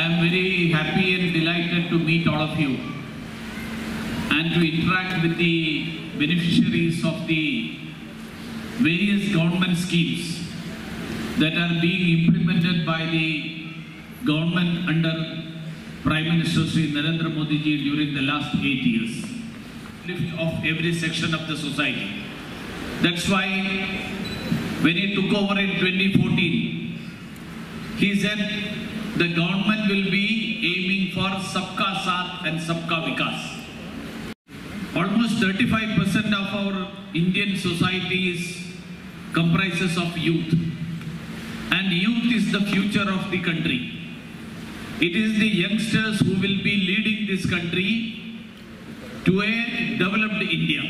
am very happy and delighted to meet all of you and to interact with the beneficiaries of the various government schemes that are being implemented by the government under Prime Minister Sri Narendra Modi ji during the last 8 years. Lift of every section of the society. That's why when he took over in 2014, he said the government will be aiming for Sabka Saath and Sabka Vikas. Almost 35% of our Indian society comprises of youth. And youth is the future of the country. It is the youngsters who will be leading this country to a developed India.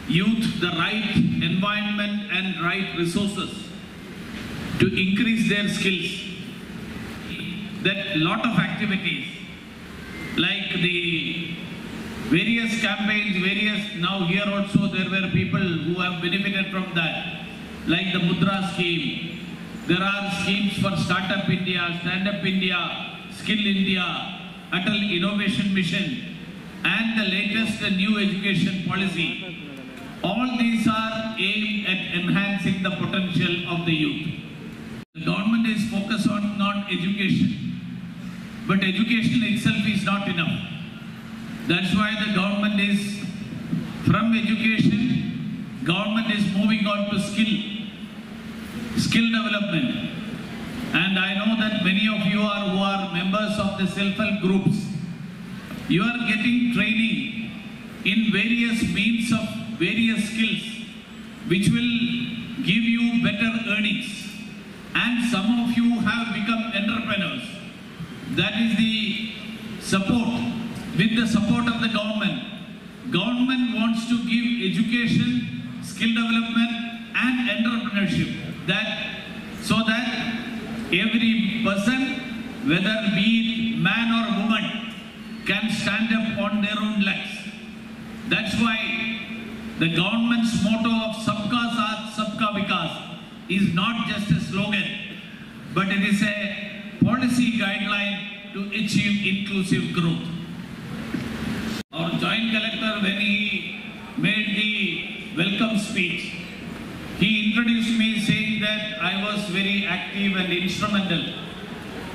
Youth, the right environment and right resources to increase their skills. That lot of activities like the various campaigns, now here also there were people who have benefited from that, like the Mudra scheme. There are schemes for Startup India, Stand Up India, Skill India, Atal Innovation Mission, and the latest new education policy. All these are aimed at enhancing the potential of the youth. The government is focused on education, but education itself is not enough. That's why the government is, from education, government is moving on to skill development. And I know that many of you who are members of the self-help groups, you are getting training in various means of various skills which will give you better earnings. And some of you have become entrepreneurs. That is the support. With the support of the government, government wants to give education, skill development and entrepreneurship, so that every person, whether be it man or woman, can stand up on their own legs. That's why the government's motto of Sabka Saath, Sabka Vikas is not just a slogan, but it is a policy guideline to achieve inclusive growth. Our Joint Collector, when he made the welcome speech, he introduced me saying that I was very active and instrumental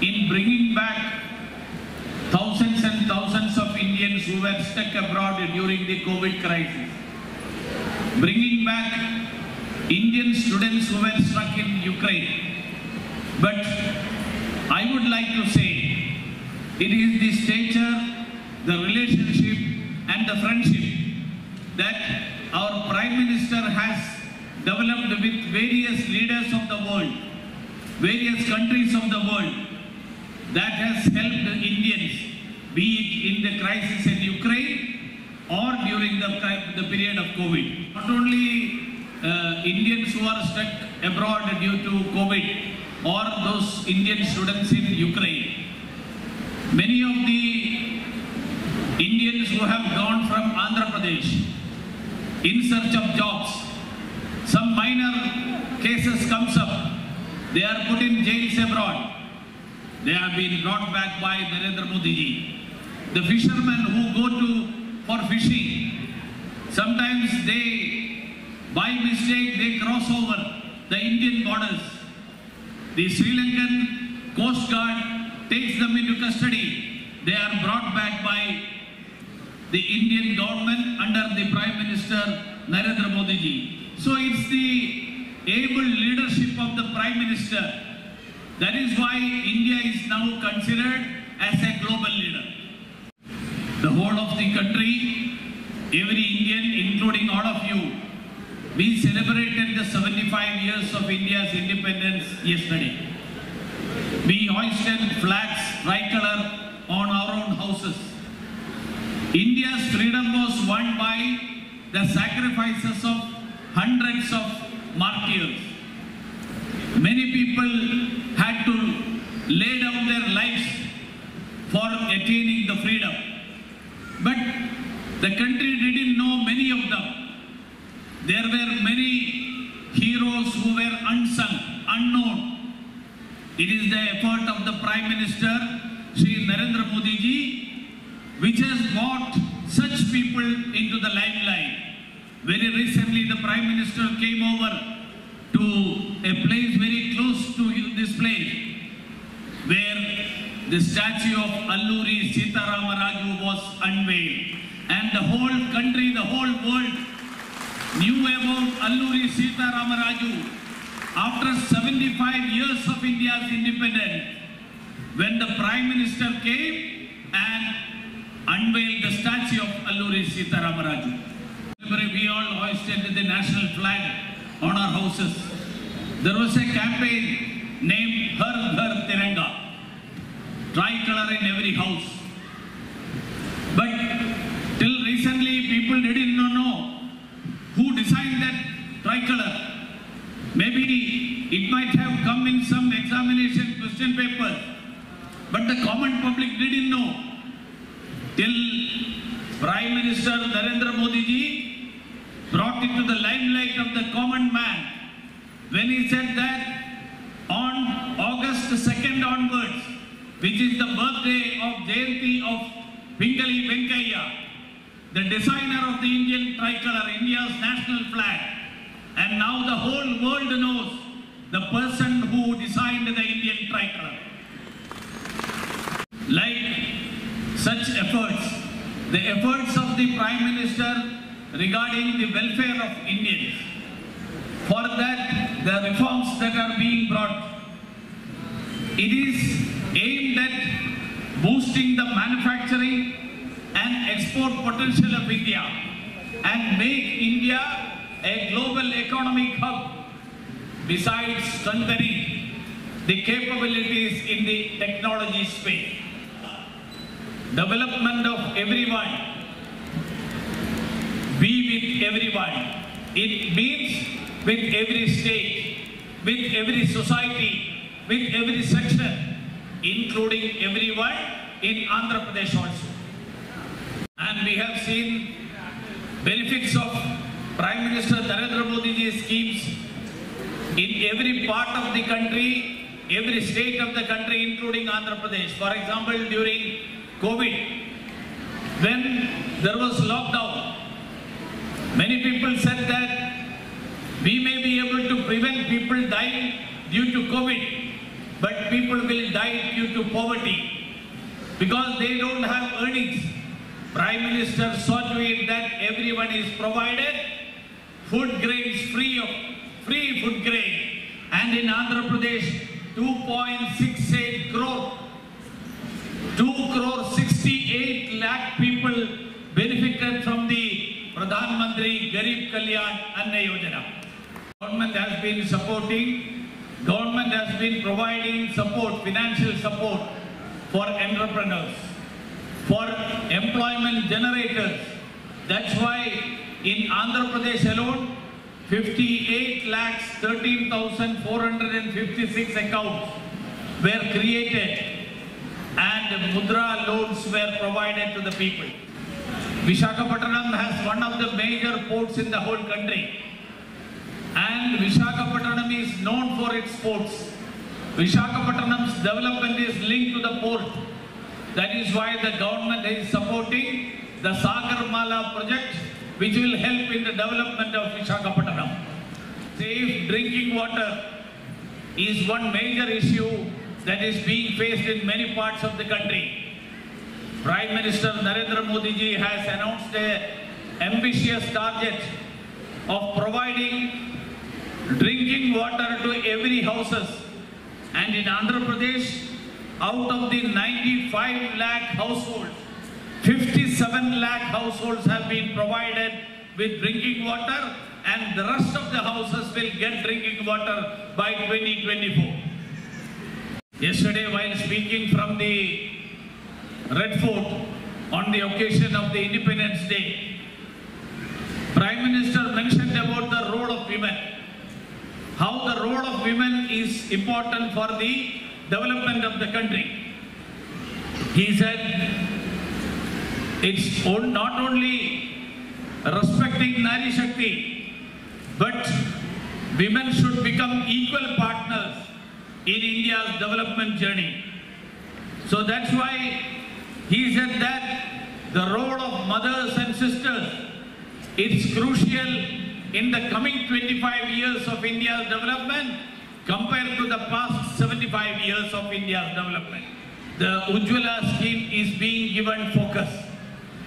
in bringing back thousands and thousands of Indians who were stuck abroad during the COVID crisis. Bringing back Indian students who were stuck in Ukraine. But I would like to say, it is the stature, the relationship and the friendship that our Prime Minister has developed with various leaders of the world, various countries of the world, that has helped the Indians, be it in the crisis in Ukraine or during the period of COVID. Not only Indians who are stuck abroad due to COVID or those Indian students in Ukraine. Many of the Indians who have gone from Andhra Pradesh in search of jobs, some minor cases comes up, they are put in jails abroad. They have been brought back by Narendra Modi ji. The fishermen who go for fishing, sometimes by mistake, they cross over the Indian borders. The Sri Lankan Coast Guard takes them into custody. They are brought back by the Indian government under the Prime Minister Narendra Modi ji. So it's the able leadership of the Prime Minister. That is why India is now considered as a global leader. The whole of the country, every Indian, including all of you, we celebrated the 75 years of India's independence yesterday. We hoisted flags, tricolor on our own houses. India's freedom was won by the sacrifices of hundreds of martyrs. Many people had to lay down their lives for attaining the freedom. But the country didn't know many of them. There were many heroes who were unsung, unknown. It is the effort of the Prime Minister, Shri Narendra Modi ji, which has brought such people into the limelight. Very recently, the Prime Minister came over to a place very close to this place, where the statue of Alluri Sitarama Raju was unveiled. And the whole country, the whole world knew about Alluri Sitarama Raju after 75 years of India's independence, when the Prime Minister came and unveiled the statue of Alluri Sitarama Raju. We all hoisted the national flag on our houses. There was a campaign named Har Ghar Tiranga, tricolor in every house. But till recently, people didn't know who designed that tricolor. Maybe it might have come in some examination question paper, but the common public didn't know. Till Prime Minister Narendra Modi ji brought it to the limelight of the common man when he said that on August 2nd onwards, which is the birthday of Jayanti of Pingali Venkaiah, the designer of the Indian tricolor, India's national flag, and now the whole world knows the person who designed the Indian tricolor. Like such efforts, the efforts of the Prime Minister regarding the welfare of Indians, for that the reforms that are being brought, it is aimed at boosting the manufacturing and export potential of India and make India a global economic hub, besides strengthening the capabilities in the technology space. Development of everyone, be with everyone. It means with every state, with every society, with every section, including everyone in Andhra Pradesh also. And we have seen benefits of Prime Minister Narendra Modi ji's schemes in every part of the country, every state of the country, including Andhra Pradesh. For example, during COVID, when there was lockdown, many people said that we may be able to prevent people dying due to COVID, but people will die due to poverty because they don't have earnings. Prime Minister saw to it that everyone is provided food grains, free food grain, and in Andhra Pradesh 2.68 crore, 2.68 lakh people benefited from the Pradhan Mantri Garib Kalyan Anna Yojana. Government has been supporting, government has been providing support, financial support for entrepreneurs, for employment generators. That's why in Andhra Pradesh alone, 58 lakhs 13,456 accounts were created and mudra loans were provided to the people. Visakhapatnam has one of the major ports in the whole country, and Visakhapatnam is known for its ports. Visakhapatnam's development is linked to the port. That is why the government is supporting the Sagarmala project, which will help in the development of Visakhapatnam. Safe drinking water is one major issue that is being faced in many parts of the country. Prime Minister Narendra Modi ji has announced an ambitious target of providing drinking water to every houses. And in Andhra Pradesh, out of the 95 lakh households, 57 lakh households have been provided with drinking water, and the rest of the houses will get drinking water by 2024. Yesterday, while speaking from the Red Fort on the occasion of the Independence Day, Prime Minister mentioned about the role of women, how the role of women is important for the development of the country. He said, it's not only respecting Nari Shakti, but women should become equal partners in India's development journey. So that's why he said that the role of mothers and sisters is crucial in the coming 25 years of India's development compared to the past 75 years of India's development. The Ujjwala scheme is being given focus.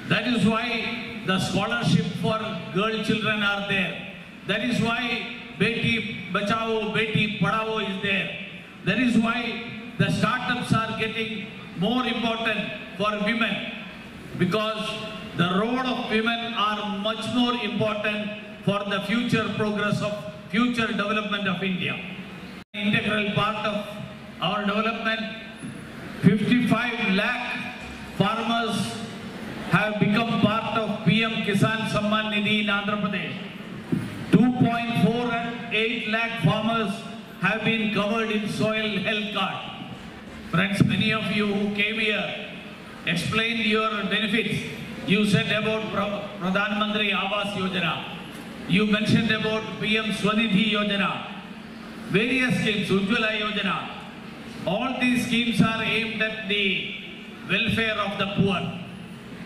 That is why the scholarship for girl children are there. That is why Beti Bachao, Beti Padhao is there. That is why the startups are getting more important for women, because the role of women are much more important for the future progress of future development of India. Integral part of our development, 55 lakh farmers have become part of PM Kisan Samman Nidhi in Andhra Pradesh. 2.48 lakh farmers have been covered in soil health card. Friends, many of you who came here explained your benefits. You said about Pradhan Mantri Awas Yojana. You mentioned about PM Swanidhi Yojana. Various schemes, Ujjwala Yojana. All these schemes are aimed at the welfare of the poor.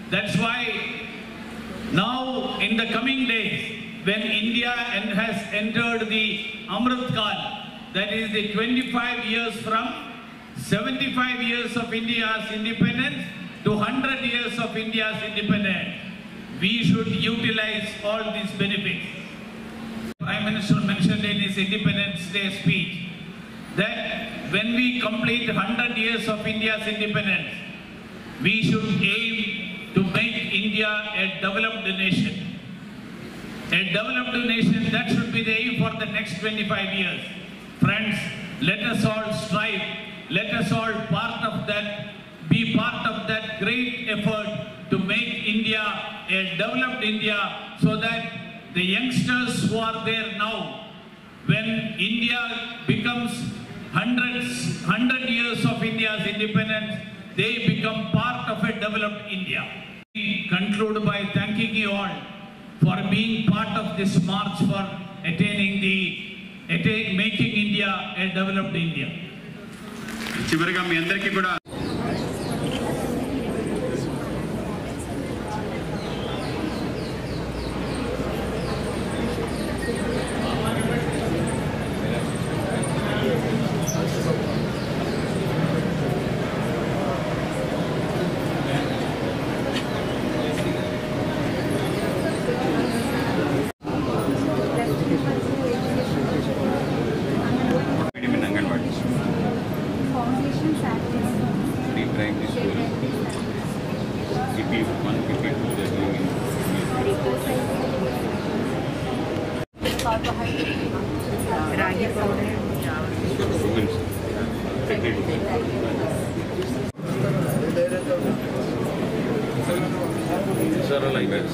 That's why now in the coming days, when India has entered the Amrit Kal, that is the 25 years from 75 years of India's independence to 100 years of India's independence, we should utilize all these benefits. Prime Minister mentioned in his Independence Day speech that when we complete 100 years of India's independence, we should aim to make India a developed nation. A developed nation, that should be the aim for the next 25 years. Friends, let us all strive, let us all be part of that great effort to make India a developed India, so that the youngsters who are there now, when India becomes 100 years of India's independence, they become part of a developed India. We conclude by thanking you all for being part of this march for making India a developed India. చివరిగా మీ అందరికీ కూడా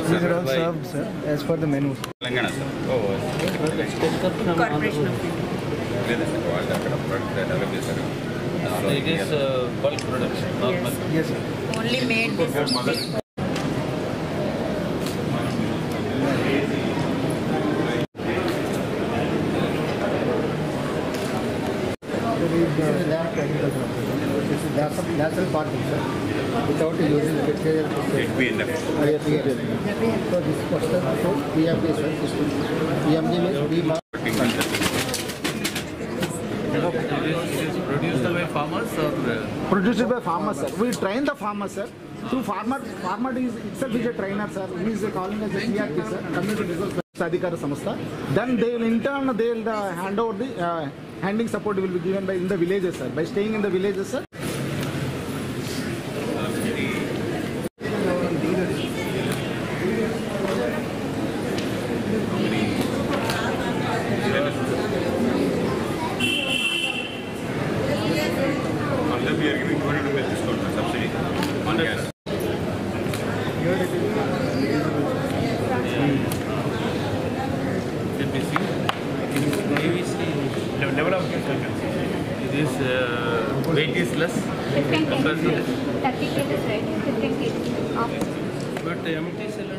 These are all served, sir, as per the menu. Telangana, sir. Corporation of It is bulk production, normal. Yes, sir. only made this. That's natural party, sir. Without using fertilizer. It be enough. So this question, so PMG, sir. PMG means B mark. It is produced by farmers or? Produced by farmers, sir. We train the farmers, sir. Through farmer is itself is a trainer, sir. He is calling as a CRP, sir. Community Resource Adhikara Samastha. Then they will in turn hand over the handing support will be given by in the villages, sir. By staying in the villages, sir. We are giving 200 rupees discount subsidy on gas. Level of This weight is less. 15 kg. 30 kg, right? 15 kg. But empty cylinder.